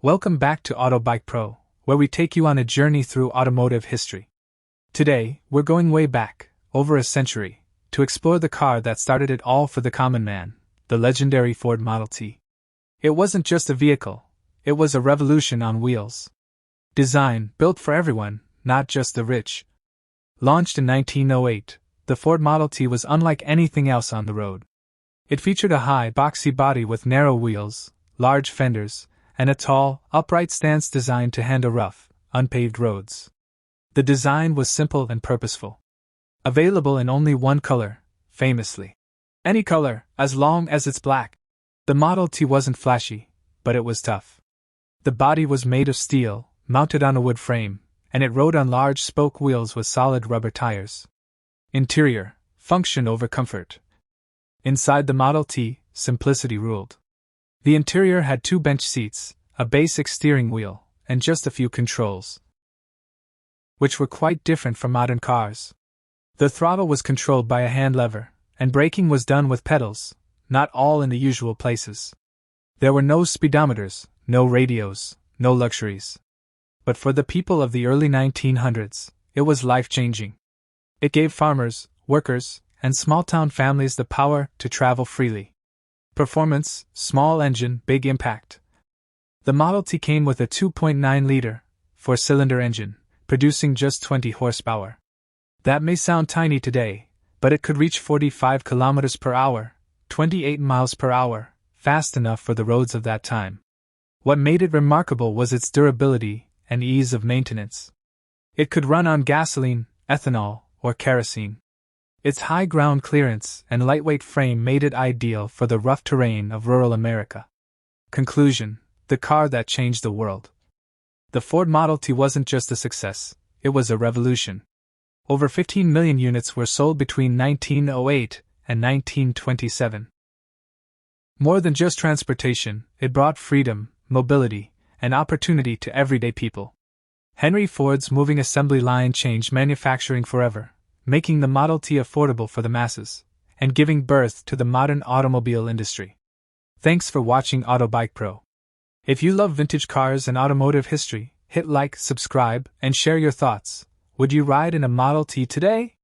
Welcome back to Auto Bike Pro, where we take you on a journey through automotive history. Today, we're going way back, over a century, to explore the car that started it all for the common man, the legendary Ford Model T. It wasn't just a vehicle, it was a revolution on wheels. Design, built for everyone, not just the rich. Launched in 1908, the Ford Model T was unlike anything else on the road. It featured a high, boxy body with narrow wheels, large fenders, and a tall, upright stance designed to handle rough, unpaved roads. The design was simple and purposeful. Available in only one color, famously. Any color, as long as it's black. The Model T wasn't flashy, but it was tough. The body was made of steel, mounted on a wood frame, and it rode on large spoke wheels with solid rubber tires. Interior, function over comfort. Inside the Model T, simplicity ruled. The interior had 2 bench seats, a basic steering wheel, and just a few controls, which were quite different from modern cars. The throttle was controlled by a hand lever, and braking was done with pedals, not all in the usual places. There were no speedometers, no radios, no luxuries. But for the people of the early 1900s, it was life-changing. It gave farmers, workers, and small-town families the power to travel freely. Performance, small engine, big impact. The Model T came with a 2.9-liter, 4-cylinder engine, producing just 20 horsepower. That may sound tiny today, but it could reach 45 kilometers per hour, 28 miles per hour, fast enough for the roads of that time. What made it remarkable was its durability and ease of maintenance. It could run on gasoline, ethanol, or kerosene. Its high ground clearance and lightweight frame made it ideal for the rough terrain of rural America. Conclusion: the car that changed the world. The Ford Model T wasn't just a success, it was a revolution. Over 15 million units were sold between 1908 and 1927. More than just transportation, it brought freedom, mobility, and opportunity to everyday people. Henry Ford's moving assembly line changed manufacturing forever, making the Model T affordable for the masses, and giving birth to the modern automobile industry. Thanks for watching Auto Bike Pro. If you love vintage cars and automotive history, hit like, subscribe, and share your thoughts. Would you ride in a Model T today?